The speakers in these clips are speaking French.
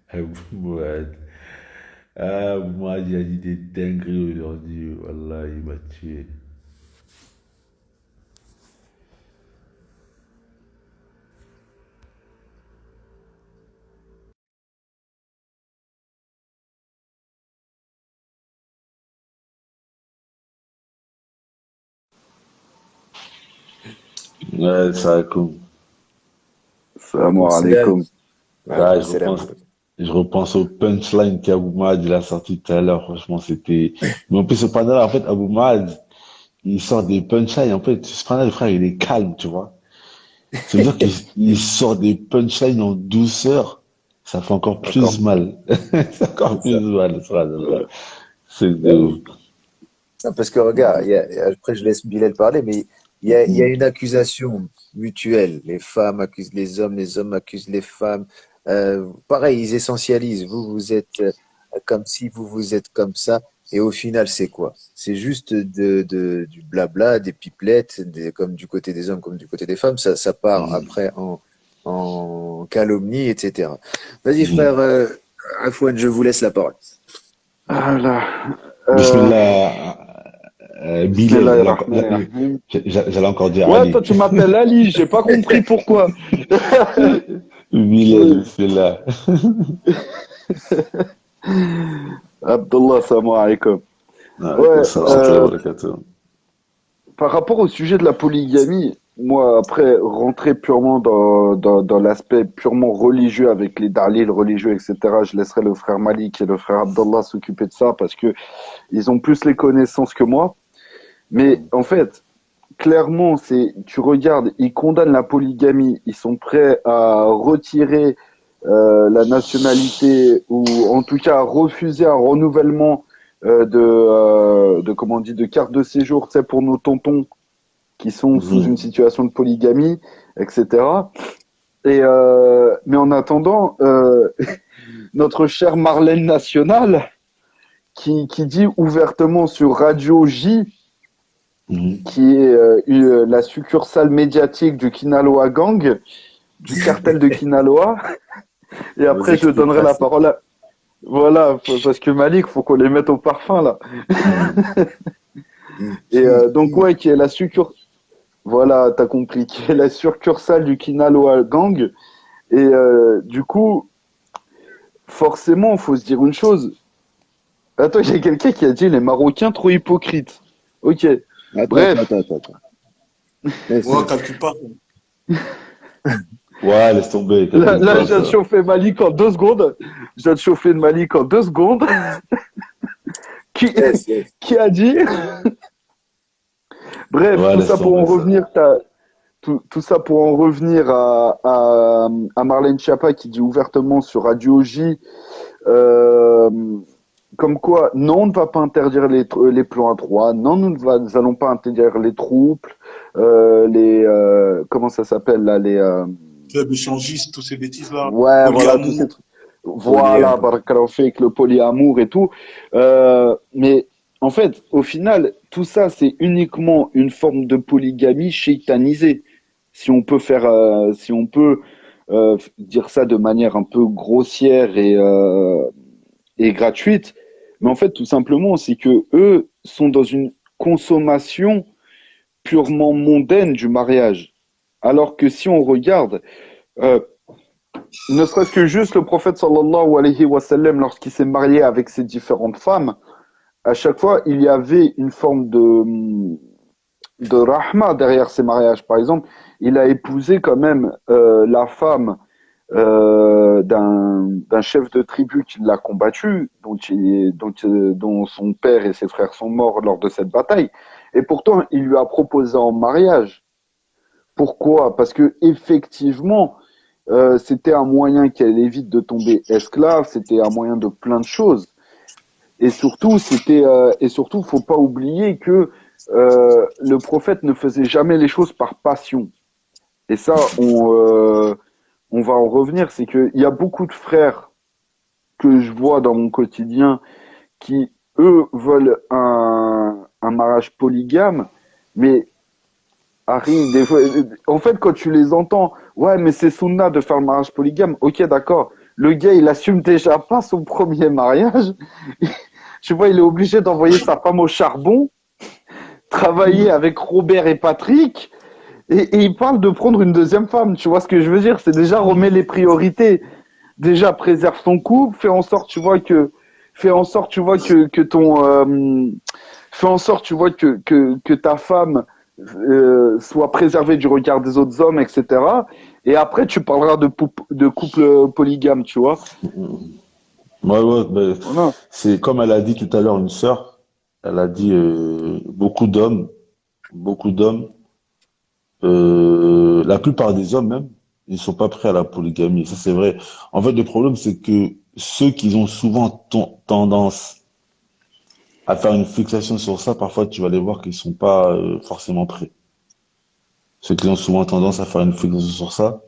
Abou Mohamed. Ah, moi, il a dit des dingueries aujourd'hui. Wallah, il m'a tué. Ouais, ça comme. Salam Walaikum salam. alaikum. Ah, Walaikum salam. je repense au punchline qu'Abou Mahad il a sorti tout à l'heure. Franchement, c'était. Mais en plus, ce panel, en fait, Abou Mahad, il sort des punchlines. En fait, ce panel, frère, il est calme, tu vois. Ça veut dire qu'il sort des punchlines en douceur. Ça fait encore Encore plus plus. mal. C'est encore C'est ça. plus mal, subhanallah. C'est de Ben ouf. oui. Non, parce que regarde, après je laisse Bilal parler, mais il y a une accusation mutuelle. Les femmes accusent les hommes accusent les femmes. Pareil, ils essentialisent. Vous êtes comme si, vous êtes comme ça. Et au final, c'est quoi? C'est juste du blabla, des pipelettes, comme du côté des hommes, comme du côté des femmes. Ça part après en calomnie, etc. Vas-y, frère Afouane, je vous laisse la parole. Ah là. Bismillah, Bilal, Bismillahirrahmanirrahim. j'allais encore dire Ouais, Ali. toi, tu m'appelles Ali, j'ai pas compris pourquoi. Bilal, Bismillah. Abdullah, salam alaikum. Alaikum Ouais, salam wa rahmatullahi wa barakatuh. par rapport au sujet de la polygamie, moi, après, rentrer purement dans l'aspect purement religieux avec les dalils religieux, etc., je laisserai le frère Malik et le frère Abdullah s'occuper de ça parce que ils ont plus les connaissances que moi. Mais en fait, clairement, tu regardes, ils condamnent la polygamie, ils sont prêts à retirer la nationalité ou en tout cas à refuser un renouvellement comment on dit, de carte de séjour, tu sais, pour nos tontons qui sont sous une Mhm. situation de polygamie, etc. Mais en attendant, notre chère Marlène Nationale, qui dit ouvertement sur Radio J, Mhm. qui est la succursale médiatique du Kinaloa Gang, du cartel de Kinaloa. Et On vous après, je donnerai expliquera la ça. parole à... Voilà, parce que Malik, faut qu'on les mette au parfum, là. Mhm. Et donc, ouais, qui est la succursale... Voilà, t'as compris, qui est la succursale du Kinaloa Gang. Et du coup, forcément, il faut se dire une chose. Attends, il y a quelqu'un qui a dit les Marocains trop hypocrites. Ok. Attends, attends, Bref, attends, attends, attends. Laisse, Ouais, laisse. calcule pas. Ouais, laisse tomber, là, calcule là, pas je viens de ça. chauffer Malik en 2 secondes. Je viens de chauffer de Malik en 2 secondes. Qui, Laisse, laisse. qui a dit Bref, Ouais, laisse tomber ça. tout ça pour en revenir à Marlène Schiappa qui dit ouvertement sur Radio J, euh, comme quoi, non, on ne va pas interdire les plans à trois, non, nous allons pas interdire les troupes, comment ça s'appelle là, Club échangiste, tous ces bêtises-là. ouais, voilà, tous ces Polyamour. trucs. Voilà, Polyamour. Barakallahu fik, le polyamour et tout. Mais en fait, au final, tout ça, c'est uniquement une forme de polygamie shaytanisée. Si on peut dire ça de manière un peu grossière et gratuite. Mais en fait, tout simplement, c'est que eux sont dans une consommation purement mondaine du mariage. Alors que si on regarde, euh, ne serait-ce que juste le prophète sallallahu alayhi wa sallam, lorsqu'il s'est marié avec ses différentes femmes, à chaque fois, il y avait une forme de rahma derrière ces mariages. Par exemple, il a épousé quand même la femme d'un chef de tribu qui l'a combattu, dont son père et ses frères sont morts lors de cette bataille. Et pourtant, il lui a proposé en mariage. Pourquoi? Parce que effectivement, c'était un moyen qu'elle évite de tomber esclave, c'était un moyen de plein de choses. Et surtout, faut pas oublier que le prophète ne faisait jamais les choses par passion. Et ça, on va en revenir, c'est qu'il y a beaucoup de frères que je vois dans mon quotidien qui, eux, veulent un mariage polygame, mais Harry, des fois, en fait, quand tu les entends, ouais, mais c'est sunna de faire le mariage polygame. Ok, d'accord. Le gars, il assume déjà pas son premier mariage. Tu vois, il est obligé d'envoyer sa femme au charbon, travailler avec Robert et Patrick, et il parle de prendre une deuxième femme. Tu vois ce que je veux dire? C'est déjà remet les priorités. Déjà, préserve ton couple, fais en sorte, tu vois, que ton, fais en sorte, tu vois, que ta femme soit préservée du regard des autres hommes, etc. Et après, tu parleras de couple polygame, tu vois. Ouais, ouais, ben, Voilà. c'est comme elle a dit tout à l'heure, une sœur, elle a dit beaucoup d'hommes, la plupart des hommes même, ils sont pas prêts à la polygamie. Ça, c'est vrai. En fait, le problème, c'est que ceux qui ont souvent tendance à faire une fixation sur ça, parfois, tu vas les voir qu'ils sont pas forcément prêts. Ceux qui ont souvent tendance à faire une fixation sur ça,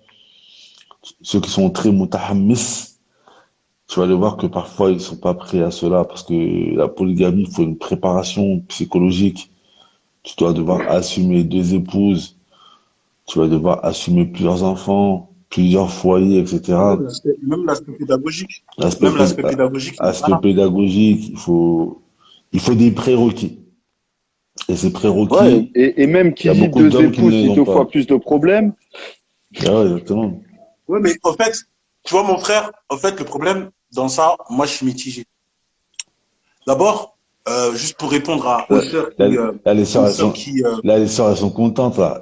ceux qui sont très mutahammis, tu vas les voir que parfois ils sont pas prêts à cela parce que la polygamie, il faut une préparation psychologique. Tu dois devoir assumer deux épouses, tu vas devoir assumer plusieurs enfants, plusieurs foyers, etc. Même l'aspect pédagogique. L'aspect Même pé- l'aspect pédagogique, il n'est pas aspect là. pédagogique, il faut des prérequis. Et ces Ouais, prérequis, et même il y qui a dit beaucoup deux d'hommes qui ne épouses, les dit ont deux fois pas. plus de problèmes. Ah ouais, exactement. Ouais, mais en fait, tu vois, mon frère, en fait, le problème dans ça, moi, je suis mitigé. D'abord, juste pour répondre aux Là, sœurs là, là, aux sœurs qui, les sœurs, elles sont contentes, là.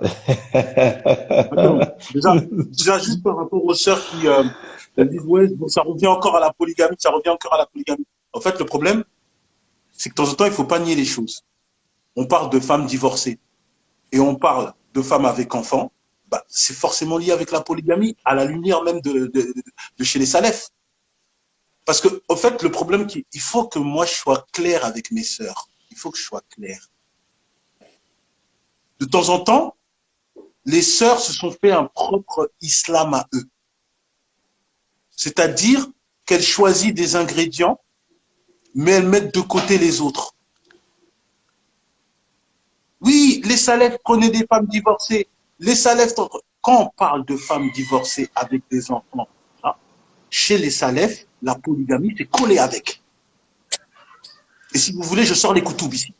attends, déjà, juste par rapport aux sœurs qui, elles disent, ouais, bon, ça revient encore à la polygamie, ça revient encore à la polygamie. En fait, le problème, c'est que de temps en temps, il faut pas nier les choses. On parle de femmes divorcées et on parle de femmes avec enfants. Bah, c'est forcément lié avec la polygamie, à la lumière même de chez les salafs. Parce que, en fait, le problème, il faut que moi, je sois clair avec mes sœurs. Il faut que je sois clair. De temps en temps, les sœurs se sont fait un propre islam à eux. C'est-à-dire qu'elles choisissent des ingrédients, mais elles mettent de côté les autres. Oui, les salafs prenaient des femmes divorcées. Les salafs, quand on parle de femmes divorcées avec des enfants, hein, chez les salafs, la polygamie, c'est collé avec. Et si vous voulez, je sors les couteaux ici.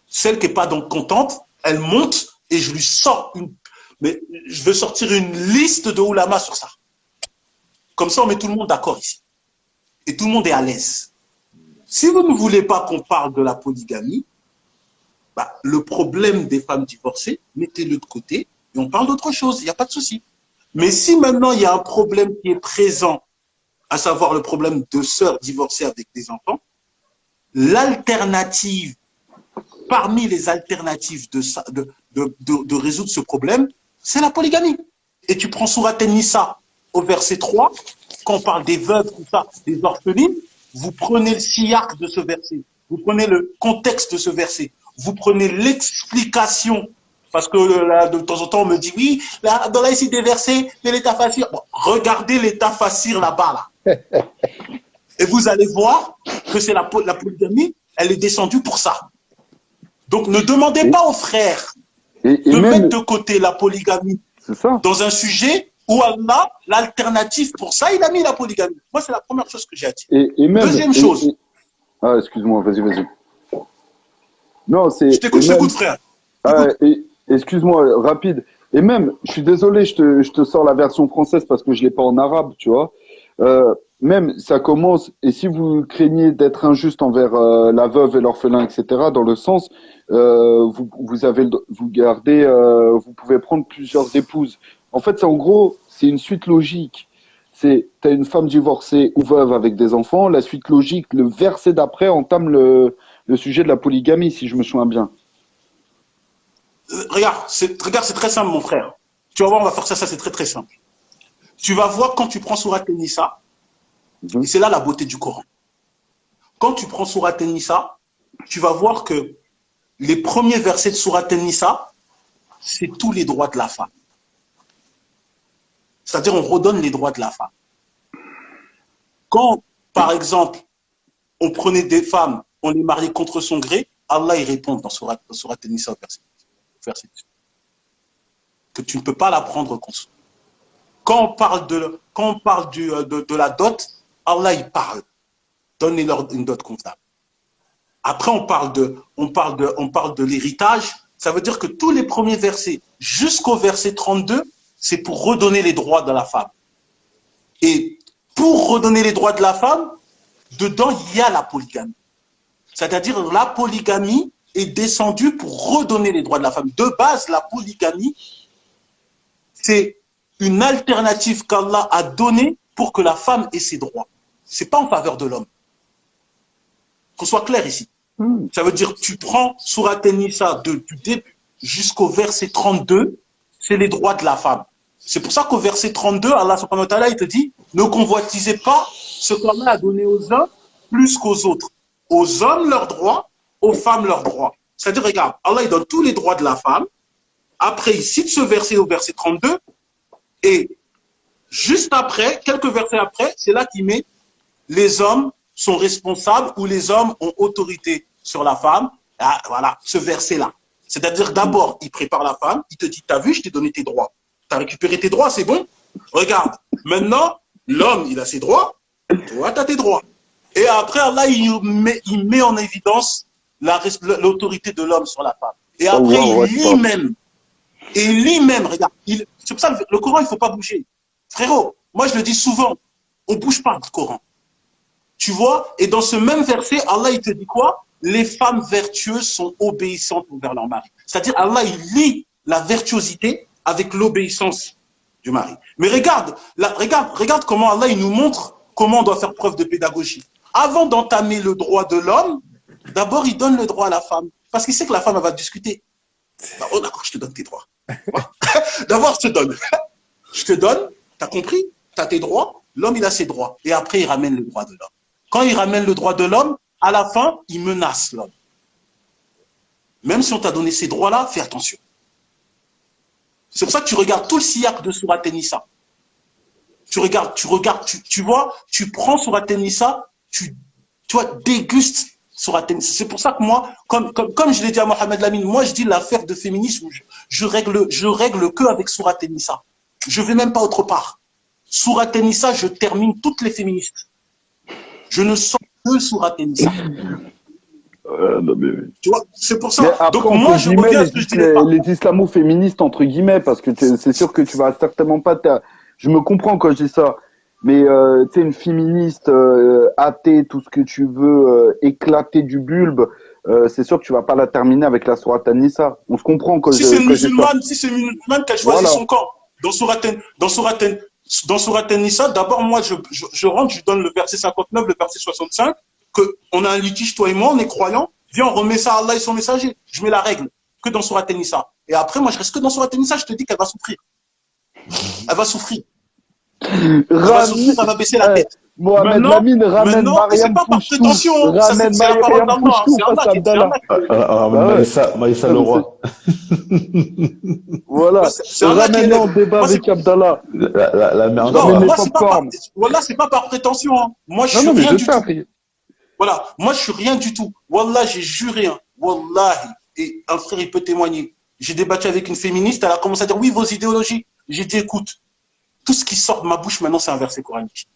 Celle qui n'est pas donc contente, elle monte et je lui sors une. Mais je veux sortir une liste de ulama sur ça. Comme ça, on met tout le monde d'accord ici. Et tout le monde est à l'aise. Si vous ne voulez pas qu'on parle de la polygamie, bah, le problème des femmes divorcées, mettez-le de côté et on parle d'autre chose. Il n'y a pas de souci. Mais si maintenant il y a un problème qui est présent, à savoir le problème de sœurs divorcées avec des enfants, l'alternative, parmi les alternatives de résoudre ce problème, c'est la polygamie. Et tu prends Sourate Nisa au verset 3, quand on parle des veuves, tout ça, des orphelines, vous prenez le siyaq de ce verset, vous prenez le contexte de ce verset, vous prenez l'explication, parce que là, de temps en temps, on me dit, oui, là, dans la ici des versets, de l'état facile. Bon, regardez l'état facile là-bas, là. Et vous allez voir que c'est la polygamie, elle est descendue pour ça. Donc, ne demandez pas aux frères Et de même, mettre de côté la polygamie c'est ça. dans un sujet où Allah, l'alternative pour ça, il a mis la polygamie. Moi, c'est la première chose que j'ai à dire. Et même, Deuxième chose, ah, excuse-moi, vas-y. Non, je t'écoute, frère. ah, excuse-moi, rapide. Et même, je suis désolé, je te sors la version française parce que je l'ai pas en arabe, tu vois. Même, ça commence, et si vous craignez d'être injuste envers la veuve et l'orphelin, etc., dans le sens, vous gardez, vous pouvez prendre plusieurs épouses. En fait, c'est en gros, c'est une suite logique. T'as une femme divorcée ou veuve avec des enfants, la suite logique, le verset d'après entame le sujet de la polygamie, si je me souviens bien. Regarde, c'est très simple, mon frère. Tu vas voir, on va faire ça, c'est très très simple. Tu vas voir quand tu prends Sourate Nisa, et c'est là la beauté du Coran. Quand tu prends Sourate Nisa, tu vas voir que les premiers versets de Sourate Nisa, c'est tous les droits de la femme. C'est-à-dire, on redonne les droits de la femme. Quand, par exemple, on prenait des femmes, on les mariait contre son gré, Allah y répond dans Sourate Nisa, verset 10. que tu ne peux pas la prendre compte. Quand on parle de la dot, Allah il parle. Donnez-leur une dot convenable. Après, on parle de l'héritage. Ça veut dire que tous les premiers versets, jusqu'au verset 32, c'est pour redonner les droits de la femme. Et pour redonner les droits de la femme, dedans, il y a la polygamie. C'est-à-dire, la polygamie est descendue pour redonner les droits de la femme. De base, la polygamie, c'est une alternative qu'Allah a donnée pour que la femme ait ses droits. Ce n'est pas en faveur de l'homme. Qu'on soit clair ici. Ça veut dire, tu prends Surat An-Nisa du début jusqu'au verset 32, c'est les droits de la femme. C'est pour ça qu'au verset 32, Allah subhanahu wa ta'ala, il te dit, ne convoitisez pas ce qu'Allah a donné aux hommes plus qu'aux autres. Aux hommes leurs droits, aux femmes leurs droits. C'est-à-dire, regarde, Allah il donne tous les droits de la femme. Après, il cite ce verset au verset 32. Et juste après, quelques versets après, c'est là qu'il met les hommes sont responsables ou les hommes ont autorité sur la femme. Ah, voilà, ce verset-là. C'est-à-dire, d'abord, il prépare la femme, il te dit, t'as vu, je t'ai donné tes droits. T'as récupéré tes droits, c'est bon? Regarde, maintenant, l'homme, il a ses droits, toi, t'as tes droits. Et après, Allah, il met en évidence l'autorité de l'homme sur la femme. Et après, il lit même, regarde, c'est pour ça que le Coran, il ne faut pas bouger. Frérot, moi, je le dis souvent, on ne bouge pas le Coran. Tu vois? Et dans ce même verset, Allah, il te dit quoi? Les femmes vertueuses sont obéissantes envers leur mari. C'est-à-dire, Allah, il lie la virtuosité avec l'obéissance du mari. Mais regarde comment Allah, il nous montre comment on doit faire preuve de pédagogie. Avant d'entamer le droit de l'homme, d'abord, il donne le droit à la femme. Parce qu'il sait que la femme, elle va discuter. Oh, d'accord, je te donne tes droits. D'abord, je te donne. Je te donne, t'as compris? T'as tes droits, l'homme, il a ses droits. Et après, il ramène le droit de l'homme. Quand il ramène le droit de l'homme, à la fin, il menace l'homme. Même si on t'a donné ces droits-là, fais attention. C'est pour ça que tu regardes tout le siyak de Surat An-Nisa. Tu vois, tu prends Surat An-Nisa, tu dégustes Surat An-Nisa. C'est pour ça que moi, comme je l'ai dit à Mohamed Lamine, moi je dis l'affaire de féminisme, je règle que avec Surat An-Nisa. Je ne vais même pas autre part. Surat An-Nisa, je termine toutes les féministes. Je ne sors que Surat An-Nisa. Tu vois, c'est pour ça. Après, donc moi, je reviens à ce que je disais pas. Les islamo-féministes, entre guillemets, parce que c'est sûr que tu vas certainement pas... Je me comprends quand je dis ça, mais tu sais, une féministe athée, tout ce que tu veux, éclater du bulbe, c'est sûr que tu vas pas la terminer avec la Sourate An-Nisa. On se comprend quand si c'est une musulmane qu'elle choisit son camp, dans Sourate An-Nisa, d'abord, moi, je rentre, je donne le verset 59, le verset 65, qu'on a un litige, toi et moi, on est croyants, viens, on remet ça à Allah et son messager. Je mets la règle, que dans Sourate An-Nisa. Et après, moi, je reste que dans Sourate An-Nisa, je te dis qu'elle va souffrir. Elle va souffrir. Elle va baisser la tête. Mohamed Lamine ramène Mariam c'est pas par Pouchtou. prétention. Ramène Mariam Pouchtou face à Abdallah. Maïssa le roi. Voilà. Ramène-le en débat avec Abdallah. La merde. Non, moi, c'est pas par prétention. Hein. Moi, je suis rien du tout. Voilà. Moi, je suis rien du tout. Wallah, j'ai juré. Hein. Wallahi. Et un frère, il peut témoigner. J'ai débattu avec une féministe. Elle a commencé à dire, oui, vos idéologies. J'ai dit, écoute, tout ce qui sort de ma bouche maintenant, c'est un verset coranique.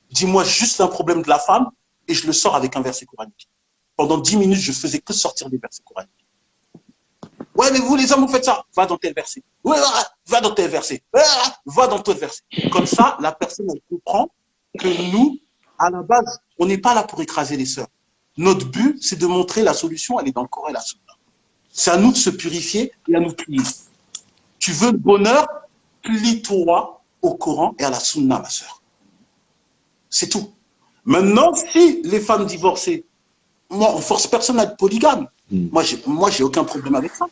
Dis-moi juste un problème de la femme et je le sors avec un verset coranique. Pendant 10 minutes, je faisais que sortir des versets coraniques. Ouais, mais vous, les hommes, vous faites ça. Va dans tel verset. Ouais, va dans tel verset. Va dans tel verset. Comme ça, la personne, elle comprend que nous, à la base, on n'est pas là pour écraser les sœurs. Notre but, c'est de montrer la solution, elle est dans le Coran et la Sunna. C'est à nous de se purifier et à nous plier. Tu veux le bonheur, plie-toi au Coran et à la Sunna, ma sœur. C'est tout. Maintenant, si les femmes divorcées, moi, on force personne à être polygame. Moi, j'ai aucun problème avec ça.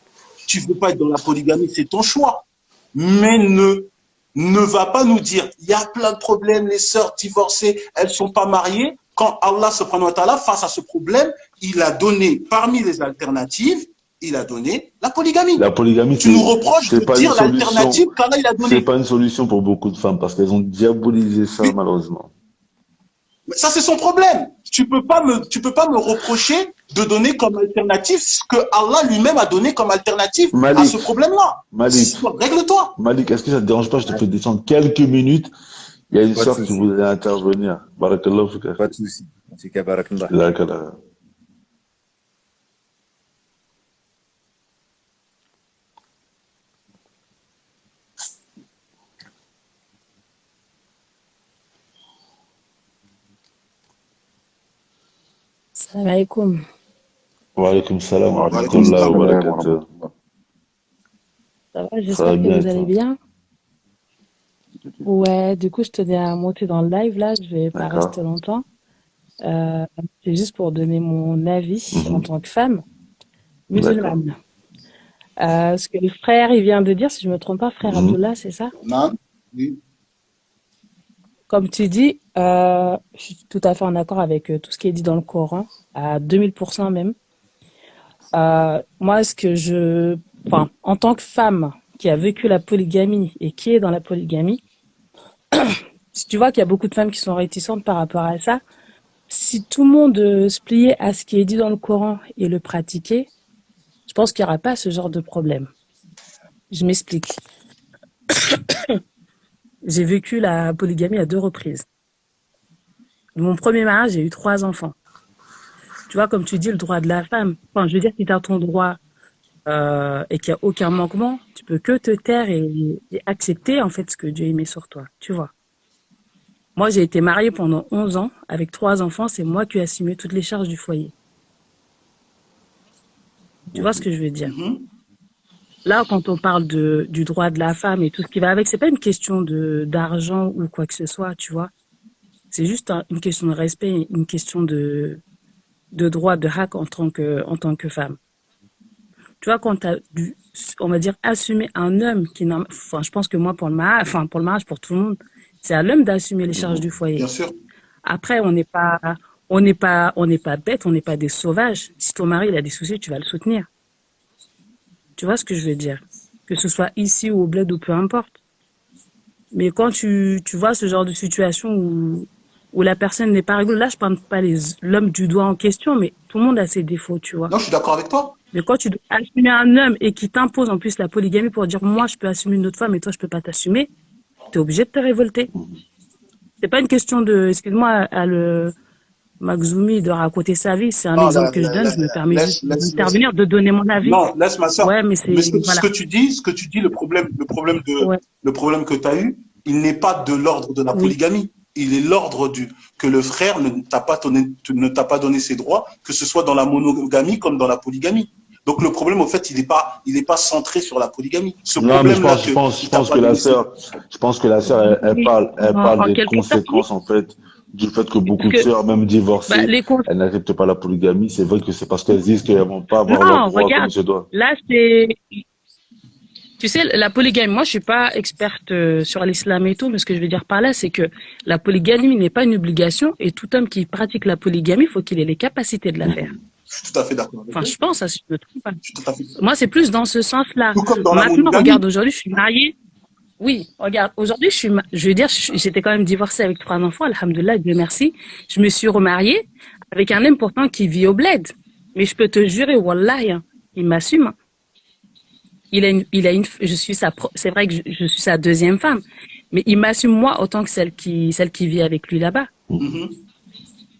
Tu veux pas être dans la polygamie, c'est ton choix. Mais ne va pas nous dire, il y a plein de problèmes, les sœurs divorcées, elles sont pas mariées. Quand Allah subhanahu wa ta'ala, face à ce problème, il a donné, parmi les alternatives, il a donné la polygamie. La polygamie, tu nous reproches de dire l'alternative qu'Allah il a donné. C'est pas une solution pour beaucoup de femmes parce qu'elles ont diabolisé ça, malheureusement. Mais ça, c'est son problème. Tu peux pas me reprocher de donner comme alternative ce que Allah lui-même a donné comme alternative à ce Malik, problème-là. Malik, Règle-toi. Malik, est-ce que ça te dérange pas? Je te Ouais, fais descendre quelques minutes. Il y a une pas de sœur qui souci. voudrait intervenir. Barakallahu fik, Pas akhi. de souci. En tout cas, barakallah. Barakallah. Salam alaikum. Wa alaykum salam wa Wa Walaikum alaykum rahmatullahi wa salam. salam wa barakatuh. rahmatullah. Ça va, Ça va j'espère que bien, vous allez toi? bien. Ouais, du coup, je tenais à monter dans le live là, je vais pas rester D'accord. longtemps. Euh, c'est juste pour donner mon avis en Mhm. tant que femme D'accord. musulmane. Ce que le frère il vient de dire, si je me trompe pas, frère Mhm. Abdullah, c'est ça? Non? Oui. Comme tu dis, je suis tout à fait en accord avec tout ce qui est dit dans le Coran, à 2000% même. Moi, enfin, en tant que femme qui a vécu la polygamie et qui est dans la polygamie, si tu vois qu'il y a beaucoup de femmes qui sont réticentes par rapport à ça, si tout le monde se pliait à ce qui est dit dans le Coran et le pratiquait, je pense qu'il n'y aura pas ce genre de problème. Je m'explique. J'ai vécu la polygamie à 2 reprises. De mon premier mariage, j'ai eu 3 enfants. Tu vois, comme tu dis, le droit de la femme. Enfin, je veux dire, si tu as ton droit et qu'il n'y a aucun manquement, tu peux que te taire et accepter en fait ce que Dieu met sur toi. Tu vois. Moi, j'ai été mariée pendant 11 ans avec 3 enfants. C'est moi qui ai assumé toutes les charges du foyer. Tu vois ce que je veux dire? Mhm. Là, quand on parle du droit de la femme et tout ce qui va avec, c'est pas une question d'argent ou quoi que ce soit, tu vois. C'est juste une question de respect, une question de droit, de hak en tant que femme. Tu vois, quand tu as dû, on va dire, assumer un homme enfin, je pense que moi, pour le mariage, pour tout le monde, c'est à l'homme d'assumer les charges du Bien foyer. sûr. Après, on n'est pas bête, on n'est pas des sauvages. Si ton mari, il a des soucis, tu vas le soutenir. Tu vois ce que je veux dire? Que ce soit ici ou au bled ou peu importe. Mais quand tu vois ce genre de situation où la personne n'est pas réglo, là, je parle pas l'homme du doigt en question, mais tout le monde a ses défauts, tu vois. Non, je suis d'accord avec toi. Mais quand tu dois assumer un homme et qui t'impose en plus la polygamie pour dire moi je peux assumer une autre femme et toi je peux pas t'assumer, t'es obligé de te révolter. C'est pas une question de, excuse-moi à le Magzoumi de raconter sa vie, c'est un Non, exemple que je donne, je me permets juste laisse. d'intervenir, de donner mon avis. Non, laisse ma soeur. Ouais, mais Mais c'est, ce voilà. que tu dis, Ouais, le problème que tu as eu, il n'est pas de l'ordre de la oui. polygamie. Il est l'ordre que le frère ne t'a pas donné ses droits, que ce soit dans la monogamie comme dans la polygamie. Donc le problème, au fait, il est pas centré sur la polygamie. Ce Non, mais problème-là que je il t'a pense pas que la donné ses sœur, je pense que la sœur, Oui. elle parle En des quelque sorte, oui. conséquences, en fait, du fait que Parce beaucoup de que, sœurs, même bah, divorcées, elles n'acceptent pas la polygamie. C'est vrai que c'est parce qu'elles disent qu'elles vont pas avoir leurs non, droits comme il regarde, se doit. là tu sais, la polygamie, moi je suis pas experte sur l'islam et tout, mais ce que je veux dire par là, c'est que la polygamie n'est pas une obligation et tout homme qui pratique la polygamie, il faut qu'il ait les capacités de la faire. Je suis tout à fait d'accord avec Enfin, toi. je pense, hein, si je me trompe pas. Je suis tout à fait. Moi, c'est plus dans ce sens-là. Tout comme dans la Maintenant, regarde, monogamie. aujourd'hui, je suis mariée. Oui, regarde, aujourd'hui, je veux dire, j'étais quand même divorcée avec 3 enfants, alhamdoulilah, Dieu merci. Je me suis remariée avec un homme pourtant qui vit au bled. Mais je peux te jurer, wallahi, hein, il m'assume. Hein. C'est vrai que je suis sa deuxième femme, mais il m'assume moi autant que celle qui vit avec lui là-bas. Mhm.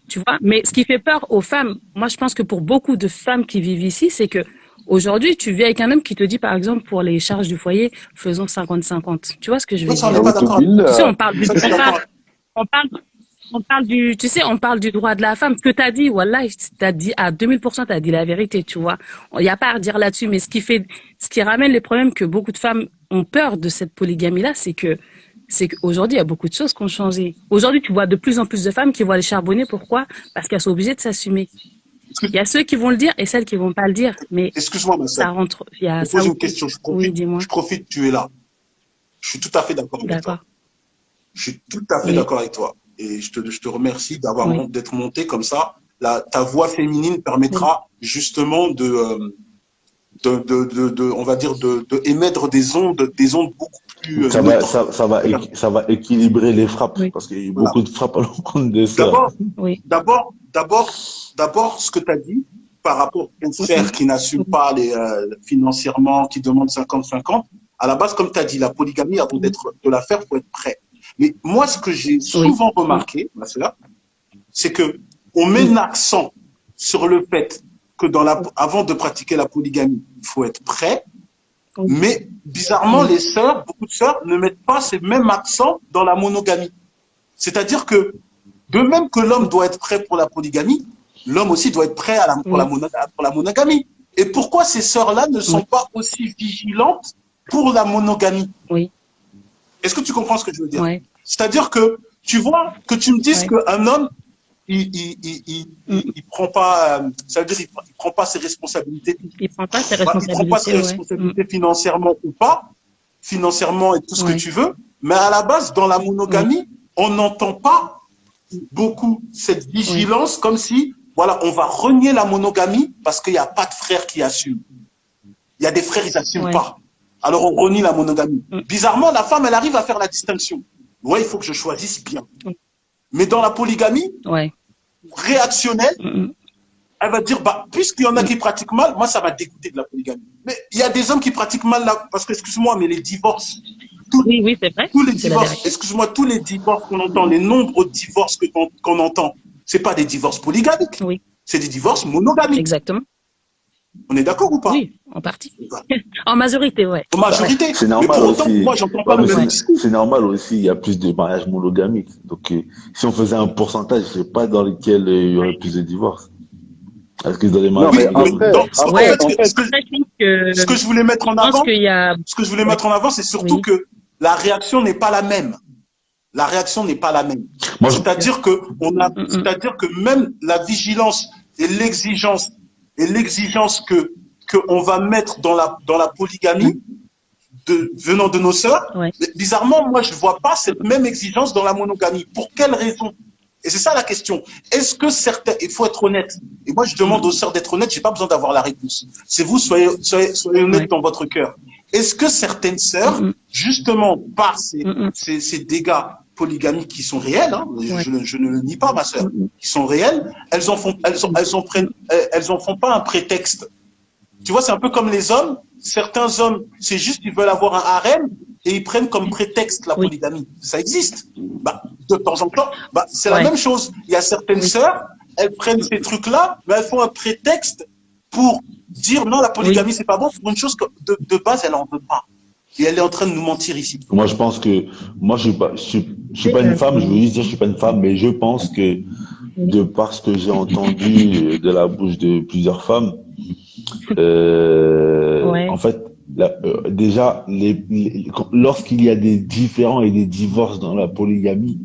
Tu vois? Mais ce qui fait peur aux femmes, moi je pense que pour beaucoup de femmes qui vivent ici, c'est que aujourd'hui tu vis avec un homme qui te dit par exemple pour les charges du foyer, faisons 50-50. Tu vois ce que je veux Non, ça, on dire? n'est pas d'accord avec Tu sais, Billah. ça. Je suis d'accord. tu sais, on parle du droit de la femme. Ce que tu as dit, voilà, tu as dit à 2000%, tu as dit la vérité, tu vois. Il n'y a pas à redire là-dessus, mais ce qui ramène les problèmes que beaucoup de femmes ont peur de cette polygamie-là, c'est qu'aujourd'hui, il y a beaucoup de choses qui ont changé. Aujourd'hui, tu vois de plus en plus de femmes qui vont aller charbonner. Pourquoi? Parce qu'elles sont obligées de s'assumer. Il y a ceux qui vont le dire et celles qui vont pas le dire, mais Excuse-moi, ma soeur. ça rentre, il y a Je te ça pose une aussi. question. Oui, dis-moi. Je profite, tu es là. Je suis tout à fait d'accord avec toi. D'accord. Je suis tout à fait Oui, d'accord avec toi. Et je te remercie oui, d'être monté comme ça. Ta voix féminine oui, permettra justement on va dire, de émettre des ondes beaucoup plus Ça va, neutre. ça va équilibrer les frappes, Oui, parce qu'il y a eu Voilà. beaucoup de frappes à l'encontre des sœurs. D'abord, oui, d'abord, ce que tu as dit par rapport aux frères qui n'assument pas financièrement, qui demandent 50-50, à la base, comme tu as dit, la polygamie, avant de la faire, faut être prêt. Mais moi, ce que j'ai oui, souvent remarqué, ma sœur, c'est que on met l'accent sur le fait que avant de pratiquer la polygamie, il faut être prêt. oui, Mais bizarrement, oui, beaucoup de sœurs ne mettent pas ces mêmes accents dans la monogamie. C'est-à-dire que, de même que l'homme doit être prêt pour la polygamie, l'homme aussi doit être prêt pour oui, la monogamie. Et pourquoi ces sœurs-là ne sont oui, pas aussi vigilantes pour la monogamie? oui, Est-ce que tu comprends ce que je veux dire? ouais, C'est-à-dire que, tu vois, que tu me dises ouais, qu'un homme, il prend pas, ça veut dire il prend pas ses responsabilités, il prend pas ses il prend pas ses responsabilités, ouais, responsabilités financièrement ou pas, financièrement et tout ce que ouais, tu veux, mais à la base, dans la oui, monogamie, on n'entend pas beaucoup cette oui, vigilance comme si, voilà, on va renier la monogamie parce qu'il n'y a pas de frères qui assument. Il y a des frères, ils n'assument ouais, pas. Alors on renie la monogamie. mm, Bizarrement, la femme, elle arrive à faire la distinction. Ouais, il faut que je choisisse bien. mm, Mais dans la polygamie, ouais, réactionnelle, mm, elle va dire, bah, puisqu'il y en a mm, qui pratiquent mal, moi, ça m'a dégoûté de la polygamie. Mais il y a des hommes qui pratiquent mal, là, parce que, excuse-moi, mais les divorces, tous, oui, oui, c'est vrai, tous les c'est la divorces, vérité. excuse-moi, tous les divorces qu'on entend, les nombreux divorces qu'on entend, c'est pas des divorces polygamiques, Oui, c'est des divorces monogamiques. exactement. On est d'accord ou pas? Oui, en partie. En majorité, ouais. En Ouais, majorité. C'est Mais normal pour autant, aussi. moi, j'entends pas Ouais, le mais même ouais, discours. c'est normal aussi. Il y a plus de mariages monogamiques. Donc, si on faisait un pourcentage, je sais pas dans lequel il y aurait plus de divorces. Est-ce que dans les Non, mariages mais Oui, mais monogames? après, ouais. en fait, Après, ce que je voulais mettre en je pense avant, qu'il y a, ce que je voulais ouais, mettre en avant, c'est surtout oui, que la réaction n'est pas la même. La réaction n'est pas la même. Moi, C'est-à-dire que mm, c'est-à-dire que même la vigilance et l'exigence que on va mettre dans la polygamie venant de nos sœurs, ouais, bizarrement, moi, je vois pas cette mm, même exigence dans la monogamie. Pour quelle raison? Et c'est ça la question. Est-ce que certains, il faut être honnête. Et moi, je demande aux sœurs d'être honnêtes. J'ai pas besoin d'avoir la réponse. C'est vous, soyez honnêtes ouais, dans votre cœur. Est-ce que certaines sœurs, mm, justement, par mm, ces dégâts polygamiques qui sont réels, hein, ouais, je ne le nie pas, ma sœur, mm, qui sont réels, elles en font pas un prétexte. Tu vois, c'est un peu comme les hommes. Certains hommes, c'est juste qu'ils veulent avoir un harem et ils prennent comme prétexte la oui, polygamie. Ça existe. Bah, de temps en temps, bah, c'est la ouais, même chose. Il y a certaines oui, sœurs, elles prennent ces trucs-là, mais elles font un prétexte pour dire non, la oui, polygamie, c'est pas bon pour une chose que de base, elle en veut pas. Et elle est en train de nous mentir ici. moi, je pense que, moi, je suis pas une femme, je veux juste dire, je suis pas une femme, mais je pense que, oui, de par ce que j'ai entendu de la bouche de plusieurs femmes, en ouais, fait, déjà, lorsqu'il y a des différends et des divorces dans la polygamie,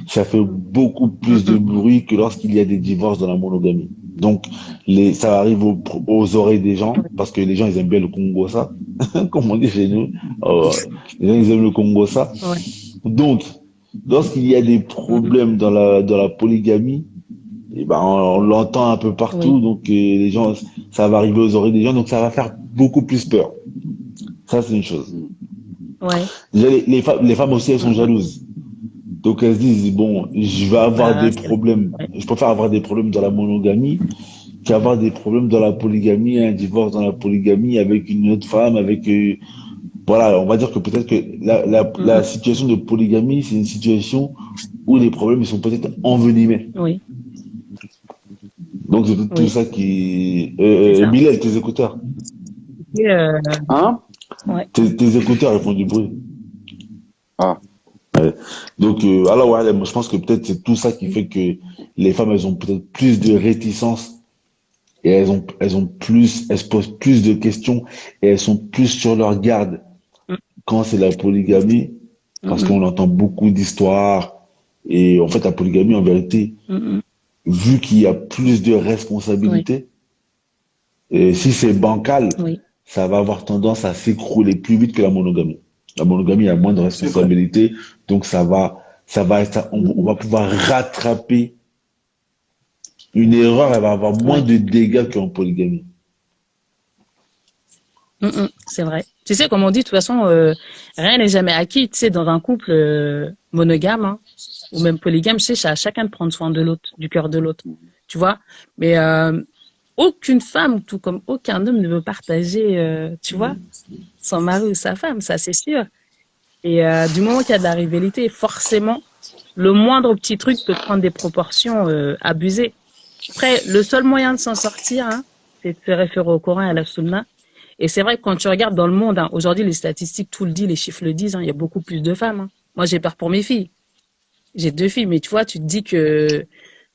ça fait beaucoup plus de mm, bruit que lorsqu'il y a des divorces dans la monogamie. Donc, ça arrive aux oreilles des gens, parce que les gens, ils aiment bien le Congo, ça, comme on dit chez nous. Euh, les gens, ils aiment le Congo, ça. ouais, Donc, lorsqu'il y a des mm, problèmes dans la polygamie, eh ben, on l'entend un peu partout, oui, donc les gens, ça va arriver aux oreilles des gens, donc ça va faire beaucoup plus peur. Ça, c'est une chose. ouais, Déjà, les femmes aussi, elles sont mm, jalouses. Donc elles se disent, bon, je vais avoir bah, des c'est vrai. problèmes. Ouais, Je préfère avoir des problèmes dans la monogamie qu'avoir des problèmes dans la polygamie, un divorce dans la polygamie avec une autre femme, avec... voilà, on va dire que peut-être que la mm, situation de polygamie, c'est une situation où les problèmes ils sont peut-être envenimés. oui, Donc c'est tout oui, ça qui... c'est ça. Bilal, tes écouteurs. Et, hein? ouais, Tes écouteurs, ils font du bruit. Ah. Ouais. Donc, alors ouais, moi, je pense que peut-être c'est tout ça qui fait que les femmes, elles ont peut-être plus de réticence et elles se posent plus de questions et elles sont plus sur leur garde mm, quand c'est la polygamie parce mm, qu'on entend beaucoup d'histoires et en fait, la polygamie, en vérité, mm, mm, vu qu'il y a plus de oui, responsabilités, et si c'est bancal, oui, ça va avoir tendance à s'écrouler plus vite que la monogamie. La monogamie a moins de C'est vrai. responsabilités, donc on va pouvoir rattraper une erreur, elle va avoir moins ouais, de dégâts qu'en polygamie. C'est vrai. Tu sais, comme on dit, de toute façon, rien n'est jamais acquis. Tu sais, dans un couple monogame, hein, ou même polygame, tu sais, c'est à chacun de prendre soin de l'autre, du cœur de l'autre. Tu vois? Mais aucune femme, tout comme aucun homme, ne veut partager, tu vois, son mari ou sa femme, ça c'est sûr. Et du moment qu'il y a de la rivalité, forcément, le moindre petit truc peut prendre des proportions abusées. Après, le seul moyen de s'en sortir, hein, c'est de se référer au Coran et à la Sunna. Et c'est vrai que quand tu regardes dans le monde, hein, aujourd'hui les statistiques, tout le dit, les chiffres le disent, hein, il y a beaucoup plus de femmes. Hein. Moi, j'ai peur pour mes filles. J'ai 2 filles, mais tu vois, tu te dis que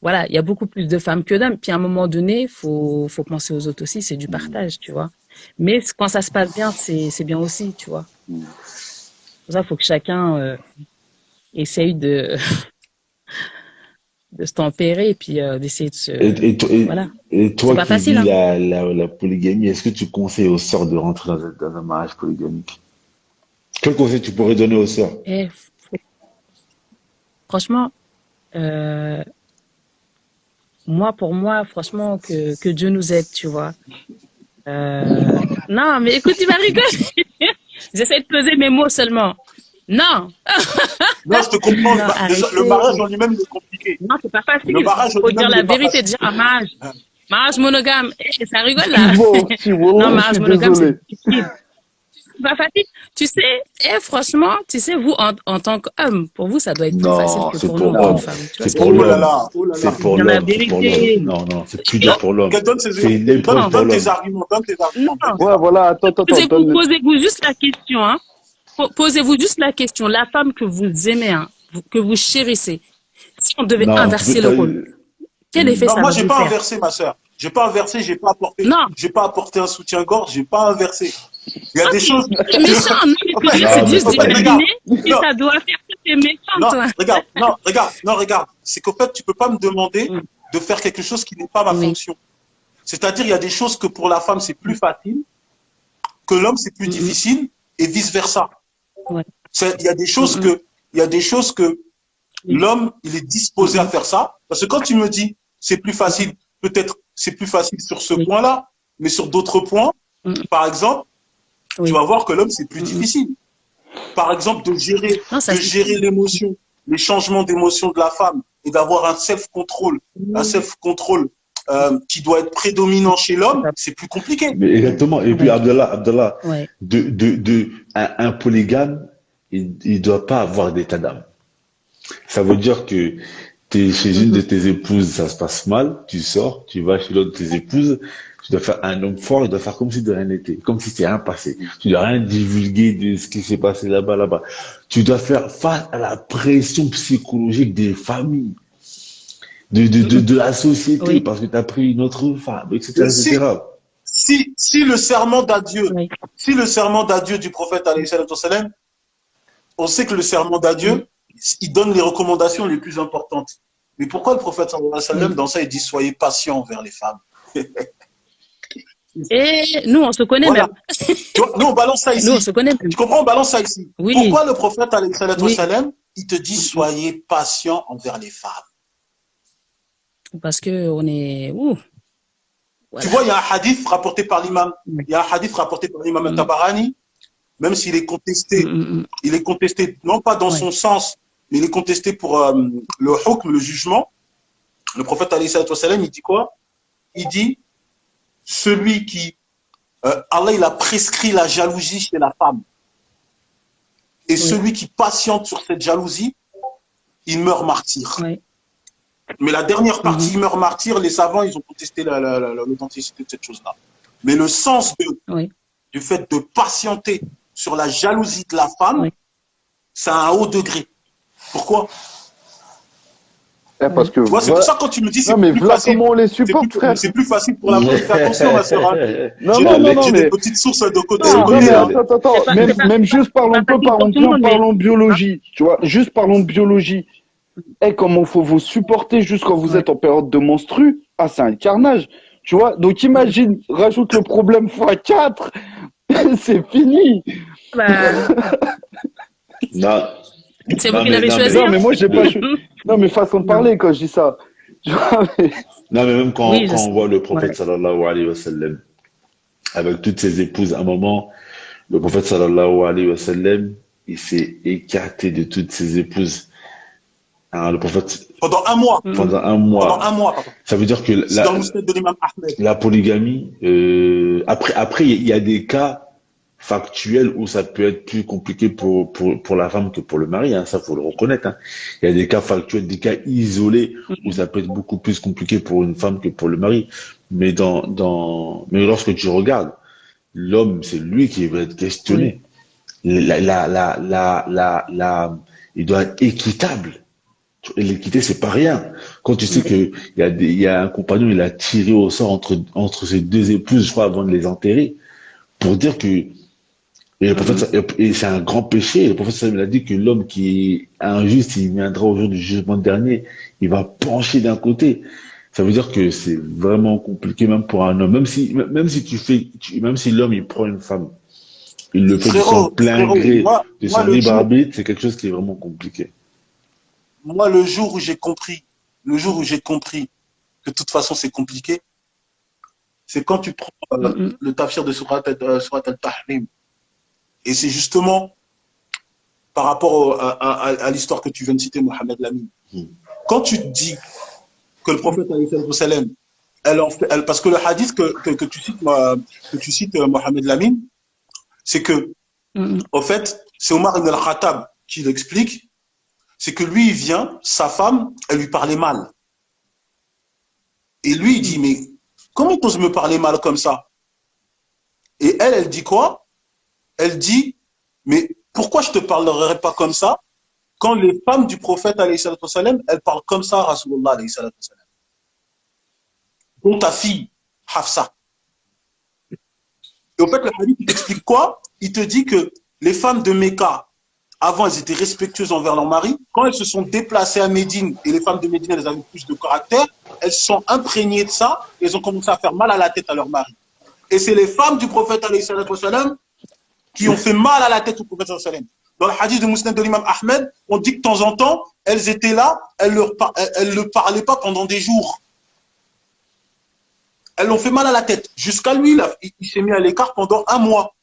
voilà, il y a beaucoup plus de femmes que d'hommes. Puis à un moment donné, faut penser aux autres aussi, c'est du partage, tu vois. Mais quand ça se passe bien, c'est bien aussi, tu vois. Pour ça, il faut que chacun essaye de se tempérer et puis d'essayer de se Et, et, to- et- voilà. et C'est toi pas qui facile, vis hein. la polygamie, est-ce que tu conseilles aux sœurs de rentrer dans un mariage polygamique? Quel conseil tu pourrais donner aux sœurs? Et franchement, euh, pour moi, franchement, que Dieu nous aide, tu vois. Non, mais écoute, tu vas rigoler. J'essaie de peser mes mots seulement. Non, Non, je te comprends. non, Déjà, le arrêtez. mariage en lui-même il est compliqué. Non, c'est pas Le facile. mariage en Faut dire lui-même il la n'est pas vérité. facile. Déjà, un mariage monogame, ça rigole là. Thibaut, Thibaut, Non, je mariage suis monogame, c'est désolé. difficile. C'est pas facile. Tu sais, franchement, tu sais, vous, en tant qu'homme, pour vous, ça doit être plus facile Non, que c'est pour nous, pour en tant Non, que l'homme. femmes. Tu vois C'est ce que pour je veux Oh dire? là l'homme. là, oh là C'est là. pour Dire la l'homme. C'est pour l'homme. vérité. Non, non, c'est plus dur pour l'homme. C'est une épreuve pour Donne tes l'homme. arguments, donne tes arguments, donne Non. tes ouais, arguments. voilà, attends, donne. Posez-vous juste la question, hein. Posez-vous juste la question. La femme que vous aimez, hein, que vous chérissez, si on devait Non, tu peux inverser le pas. rôle, quel effet Non, ça moi, va j'ai vous pas faire? inversé, ma sœur. J'ai pas inversé, Non. j'ai pas apporté un soutien-gorge, j'ai pas inversé. Il y a Ah, des choses. t'es méchant. Non, mais En tu fait, essaies Non, mais juste en fait, c'est. regarde. d'imaginer si Non, ça doit faire que t'es méchant, non, toi. regarde, non, regarde. C'est qu'en fait, tu peux pas me demander Mm. de faire quelque chose qui n'est pas ma Oui. fonction. C'est-à-dire, il y a des choses que pour la femme, c'est plus facile, que l'homme, c'est plus Mm, difficile, et vice-versa. ouais. Il y a des choses Mm, il y a des choses que oui. l'homme, il est disposé à faire ça. Parce que quand tu me dis, c'est plus facile, peut-être c'est plus facile sur ce Oui. point-là, mais sur d'autres points, Mm, par exemple, tu oui. vas voir que l'homme, c'est plus Mm. difficile. Par exemple, Non, ça de c'est gérer l'émotion, les changements d'émotion de la femme et d'avoir un self-control qui doit être prédominant chez l'homme, c'est plus compliqué. Mais exactement. Et puis, ouais. Abdallah, Ouais. un polygame, il doit pas avoir d'état d'âme. Ça veut dire que t'es chez une de tes épouses, ça se passe mal, tu sors, tu vas chez l'autre de tes épouses, tu dois faire un homme fort, il doit faire comme si de rien n'était, comme si c'était rien passé. Tu dois rien divulguer de ce qui s'est passé là-bas. Tu dois faire face à la pression psychologique des familles, de la société, Oui. parce que tu as pris une autre femme, etc., Mais etc. si le serment d'adieu, Oui. si le serment d'adieu du prophète, alayhi salatu wassalam, on sait que le serment d'adieu, il donne les recommandations les plus importantes. Mais pourquoi le prophète, sallallahu alayhi wa sallam, dans ça, il dit soyez patient envers les femmes. Et nous, on se connaît Voilà. même. Tu vois, nous, on balance ça Nous, on ici. se connaît même. Tu comprends? On balance ça ici. Oui. Pourquoi le prophète, alayhi salatu Oui. wassalam, il te dit soyez patient envers les femmes? Parce que on est. Ouh. Tu Voilà. vois, il y a un hadith rapporté par l'imam. Oui. Il y a un hadith rapporté par l'imam al-Tabarani, même s'il est contesté. Il est contesté, non pas dans Ouais. son sens, mais il est contesté pour le hukm, le jugement. Le prophète, alayhi salatu wassalam, il dit quoi? Il dit, celui qui, Allah, il a prescrit la jalousie chez la femme. Et celui qui patiente sur cette jalousie, il meurt martyr. Ouais. Mais la dernière partie, il meurt martyr, les savants, ils ont contesté l'authenticité de cette chose-là. Mais le sens Oui. du fait de patienter sur la jalousie de la femme, Oui. c'est à un haut degré. Pourquoi? Parce que Tu vois, c'est pour ça que quand tu me dis c'est non, mais plus voilà facile, comment on les supporte, frère. c'est plus facile pour la femme. Fais attention, ma soeur. Non, J'ai non, non, non, j'ai mais. des petites sources de côté. Non, Non, côté, mais hein. attends, C'est pas- même, c'est pas- même juste parlons pas facile pour tout le monde, mais- parlons biologie, tu vois, juste parlons de biologie. Et comment faut vous supporter juste quand vous Ouais. êtes en période de menstru, ah, c'est un carnage, tu vois. Donc imagine, rajoute le problème x4, c'est fini. Bah, Non, c'est Non, vous qui mais- l'avez non, choisi. Non, hein. mais moi, j'ai pas. Non, mais façon de parler quand je dis ça. Tu vois, mais- non, mais même Oui, je quand sais. on voit le prophète Ouais. sallallahu alayhi wa sallam, avec toutes ses épouses. À un moment, le prophète sallallahu alayhi wa sallam, il s'est écarté de toutes ses épouses. Hein, le prophète, Pendant un mois. Mm, pendant un Pendant un mois. mois, pardon. Ça veut dire que C'est dans le musnad de l'imam Ahmed. la polygamie, après, il y a des cas factuels où ça peut être plus compliqué pour la femme que pour le mari, hein, ça faut le reconnaître. Hein. Il y a des cas factuels, des cas isolés où ça peut être beaucoup plus compliqué pour une femme que pour le mari. Mais lorsque tu regardes, l'homme, c'est lui qui va être oui. questionné. Il doit être équitable. Et l'équité, c'est pas rien. Quand tu sais Oui. que il y a un compagnon, il a tiré au sort entre ses deux épouses, je crois, avant de les enterrer, pour dire que, et le Mm, prophète, et c'est un grand péché. Le prophète sallallahu alayhi wa sallam, il a dit que l'homme qui est injuste, il viendra au jour du jugement dernier, il va pencher d'un côté. Ça veut dire que c'est vraiment compliqué même pour un homme. Même si même si l'homme, il prend une femme, il le fait de son plein Frérot, gré, de moi, son libre arbitre, c'est quelque chose qui est vraiment compliqué. le jour où j'ai compris, le jour où j'ai compris que de toute façon c'est compliqué, c'est quand tu prends mm, mm, le tafsir de Surat al-Tahrim. Et c'est justement par rapport à l'histoire que tu viens de citer, Mohamed Lamine. Hmm. Quand tu te dis que le prophète, sallam, parce que le hadith que tu cites Mohamed Lamine, c'est que, mm, en fait, c'est Omar ibn al-Khattab qui l'explique, c'est que lui, il vient, sa femme, elle lui parlait mal. Et lui, il dit, mm, mais comment t'oses me parler mal comme ça? Et elle dit quoi? Elle dit, mais pourquoi je te parlerai pas comme ça quand les femmes du prophète, salam, elles parlent comme ça à Rasulullah, salam. Dont ta fille, Hafsa. Et au fait, le hadith, il t'explique quoi? Il te dit que les femmes de Mecca, avant, elles étaient respectueuses envers leur mari. Quand elles se sont déplacées à Médine, et les femmes de Médine, elles avaient plus de caractère, elles se sont imprégnées de ça, et elles ont commencé à faire mal à la tête à leur mari. Et c'est les femmes du prophète, salam, qui ont fait mal à la tête au prophète, salam. Dans le hadith de Musnad de l'imam Ahmed, on dit que de temps en temps, elles étaient là, elles ne leur parlaient pas pendant des jours. Elles l'ont fait mal à la tête. Jusqu'à lui, il s'est mis à l'écart pendant un mois.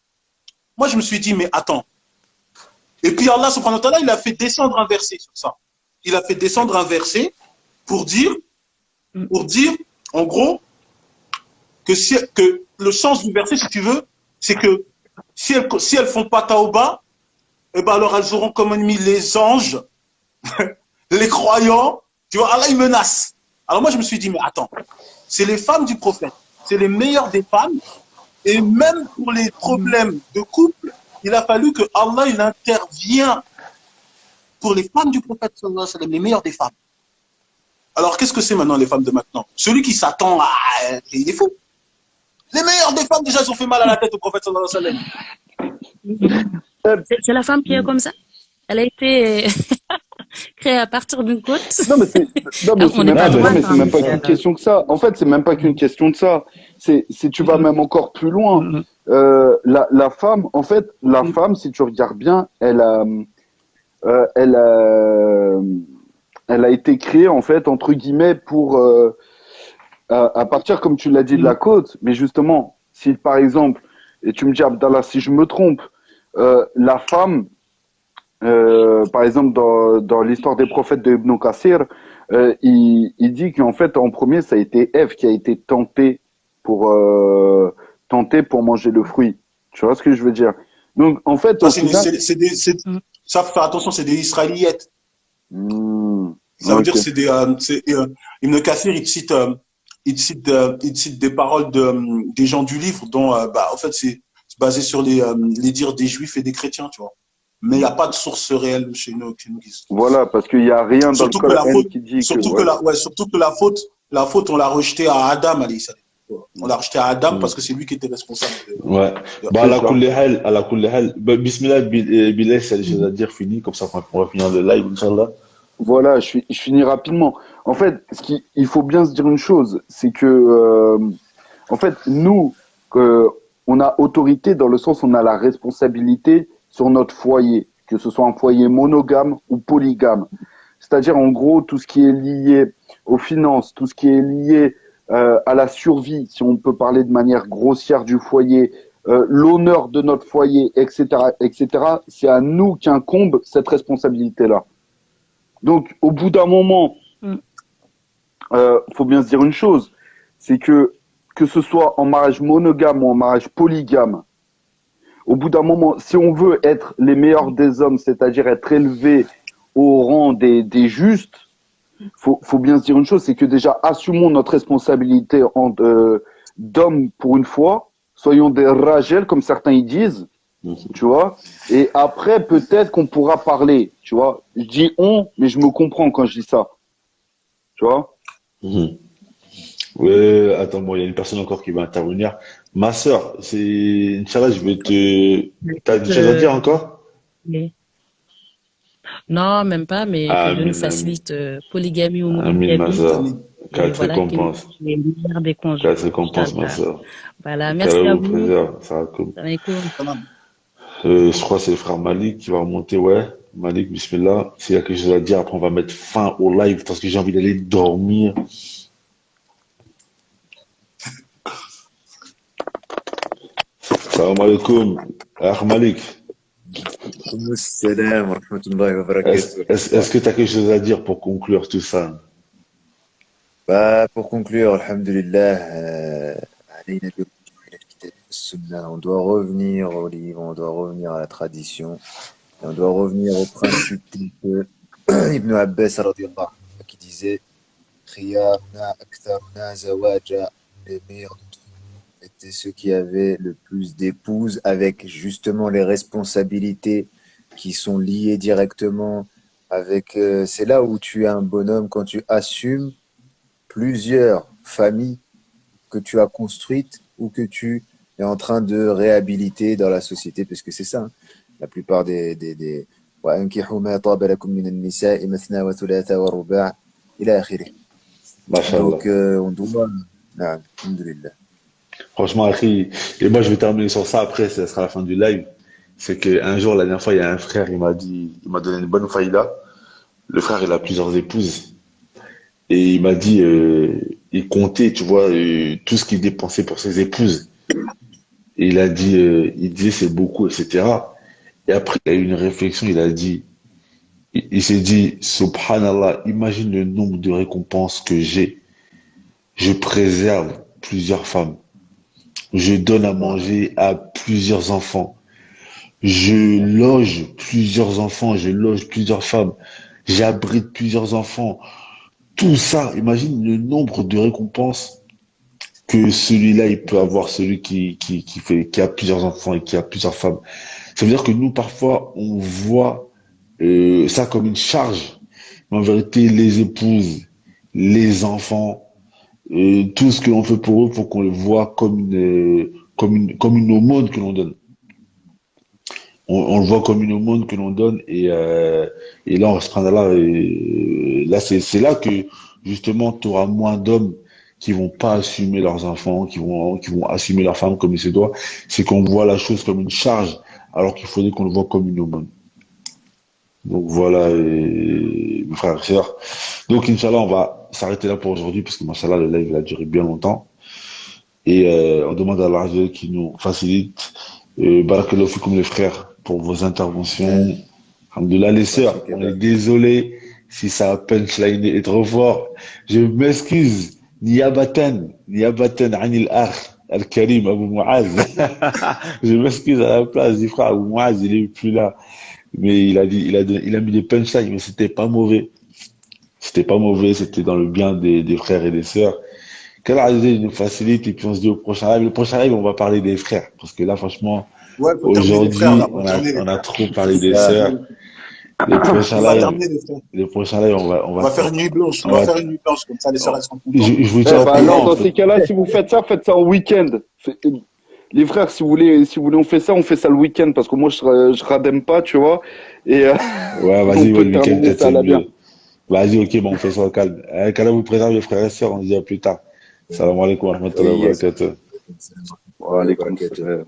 Moi, je me suis dit, mais attends. Et puis Allah, subhanahu wa ta'ala, il a fait descendre un verset sur ça. Il a fait descendre un verset pour dire, mm, en gros, que le sens du verset, si tu veux, c'est que si elles font pas taouba, eh ben alors elles auront comme ennemi les anges, les croyants. Tu vois, Allah, il menace. Alors moi, je me suis dit, mais attends, c'est les femmes du prophète, c'est les meilleures des femmes, et même pour les mm. problèmes de couple, il a fallu que Allah, il intervient pour les femmes du prophète, sallallahu alayhi wa sallam, les meilleures des femmes. Alors, qu'est-ce que c'est maintenant, les femmes de maintenant? Celui qui s'attend à... Il est fou. Les meilleures des femmes, déjà, elles ont fait mal à la tête au prophète, sallallahu alayhi wa sallam. C'est la femme qui est comme ça. Elle a été créée à partir d'une côte. Non, mais c'est, non, mais Alors, c'est on n'est même pas pas, Non, non, droite, mais mais c'est hein, même pas mais, qu'une question que ça. En fait, c'est même pas qu'une question de ça. C'est, tu vas même encore plus loin. mm, La femme, en fait, la mm, femme, si tu regardes bien, euh, elle a, elle a été créée, en fait, entre guillemets, pour, à partir, comme tu l'as dit, de mm, la côte. Mais justement, si par exemple, et tu me dis, Abdallah, si je me trompe, la femme, par exemple, dans l'histoire des prophètes de Ibn Kassir, il dit qu'en fait, en premier, ça a été Ève qui a été pour, tentée pour manger le fruit. Tu vois ce que je veux dire? Donc, en fait, Ça, au final, mm. ça, faut faire attention, c'est des Israéliettes. hmm, Ça veut dire ok. que Ibn Kathir, il cite des paroles des gens du livre dont, en fait, c'est basé sur les dires des juifs et des chrétiens, tu vois. Mais il n'y a pas de source réelle chez nous qui se trouve. Voilà, parce qu'il y a rien dans le Surtout que la Coran faute, qui dit que, ouais. surtout que la faute, on l'a rejetée à Adam, alayhi salam. On l'a rejetée à Adam Hmm. parce que c'est lui qui était responsable Ouais. de- Bah, C'est ça. à la kulli hal. Bah, bismillah, Bilal, c'est des choses à dire fini, comme ça, on va finir le live, Inch'Allah. Voilà, je finis rapidement. En fait, il faut bien se dire une chose, c'est que, en fait, nous, on a autorité dans le sens où on a la responsabilité sur notre foyer, que ce soit un foyer monogame ou polygame. C'est-à-dire, en gros, tout ce qui est lié aux finances, tout ce qui est lié à la survie, si on peut parler de manière grossière du foyer, l'honneur de notre foyer, etc., c'est à nous qu'incombe cette responsabilité-là. Donc, au bout d'un moment, Mm. faut bien se dire une chose, c'est que ce soit en mariage monogame ou en mariage polygame, au bout d'un moment, si on veut être les meilleurs des hommes, c'est-à-dire être élevé au rang des justes, faut bien se dire une chose, c'est que déjà assumons notre responsabilité d'hommes pour une fois, soyons des ragels comme certains y disent, tu vois, et après peut-être qu'on pourra parler, tu vois. Je dis on, mais je me comprends quand je dis ça, tu vois. Mhm. Ouais, attends, bon, il y a une personne encore qui va intervenir. Ma sœur, Inch'Allah, je vais te, t'as des choses à Euh, dire encore? mais- non, même pas, mais que Dieu nous Amin, amin. facilite polygamie ou Amin, ma monogamie. sœur. Amin. Et Quatre voilà, qu'il récompenses. qu'il est le meilleur des conjoints. Quatre récompenses, ma Inch'Allah. sœur. Voilà, Qu'Allah merci à vous vous. préserve, ça va comme. Salam alaikum. Salam. Je crois que c'est le frère Malik qui va remonter, ouais. Malik, bismillah. S'il y a quelque chose à dire, après on va mettre fin au live parce que j'ai envie d'aller dormir. Salam alaikum. Ah, Malik, Salam wa rahmatullahi wa barakatuh. est-ce que tu as quelque chose à dire pour conclure tout ça? Bah, pour conclure, alhamdulillah, علينا بالرجوع إلى الكتاب والسنة. On doit revenir au livre, on doit revenir à la tradition, et on doit revenir au principe que Ibn Abbas radiallahu anhu, qui disait خيارنا أكثرنا زواجا. Les meilleurs d'entre nous étaient ceux qui avaient le plus d'épouses, avec justement les responsabilités qui sont liées directement avec. C'est là où tu es un bonhomme quand tu assumes plusieurs familles que tu as construites ou que tu es en train de réhabiliter dans la société, parce que c'est ça, hein. La plupart des وأنكحوا ما طاب لكم من النساء مثنى وثلاث ورباع إلى آخره. Mashallah. Donc, on doit. Ah, alhamdulillah. Franchement, Akhi, et moi je vais terminer sur ça après, ça sera la fin du live. C'est qu'un jour, la dernière fois, il y a un frère, il m'a donné une bonne faïda. Le frère, il a plusieurs épouses. Et il m'a dit, il comptait, tu vois, tout ce qu'il dépensait pour ses épouses. Et il a dit, il disait c'est beaucoup, etc. Et après, il a eu une réflexion, il a dit, il s'est dit, Subhanallah, imagine le nombre de récompenses que j'ai. Je préserve plusieurs femmes. Je donne à Allah. manger à plusieurs enfants. Je loge plusieurs enfants, je loge plusieurs femmes. J'abrite plusieurs enfants. Tout ça, imagine le nombre de récompenses que celui-là, il peut avoir, celui qui a plusieurs enfants et qui a plusieurs femmes. Ça veut dire que nous, parfois, on voit ça comme une charge. Mais en vérité, les épouses, les enfants, tout ce que l'on fait pour eux, faut qu'on le voit comme une aumône que l'on donne. On le voit comme une aumône que l'on donne et là, on se prend là, là, c'est là que justement, tu auras moins d'hommes qui vont pas assumer leurs enfants, qui vont assumer leurs femmes comme il se doit. C'est qu'on voit la chose comme une charge, alors qu'il faudrait qu'on le voit comme une aumône. Donc voilà, mes frères et sœurs. Donc, Inch'Allah, on va s'arrêter là pour aujourd'hui, parce que, Machallah, le live il a duré bien longtemps. Et on demande à Allah Azza wa Jalla qui nous facilite. Barakallahu fikoum les frères pour vos interventions. Alhamdoulilah les sœurs, on est désolé si ça punchline est trop fort. Je m'excuse. Niyabatan anil akh al-Karim Abu Muaz. Je m'excuse à la place du frère Abu Muaz, il est plus là. Mais il a mis des punchlines, mais c'était pas mauvais. C'était pas mauvais, c'était dans le bien des frères et des sœurs. Qu'Allah nous facilite et puis on se dit au prochain live. Le prochain live, on va parler des frères. Parce que là, franchement, Ouais, faut terminer les frères, là. aujourd'hui, Faut terminer les on a frères. trop C'est parlé des ça. sœurs. Les prochains On va lives, terminer les frères. on On va faire une nuit blanche. On on va va, faire une nuit blanche, comme ça les sœurs elles seront contentes. je vous Eh tiens au ben alors, courant. dans ces cas-là, si vous faites ça en week-end. Les frères, si vous voulez, on fait ça le week-end, parce que moi, je radème pas, tu vois. Et Ouais, on vas-y, ouais, peut le week-end, terminer peut-être ça c'est là bien. mieux. Vas-y, ok, bon, on fait ça au calme. Qu'Allah vous préserve les frères et sœurs, on se dit à plus tard. Salam alaikum wa rahmatullahi wa Oui, yes. barakatuh. Salam wa Wa rahmatullahi wa alaykoum barakatuh. salam.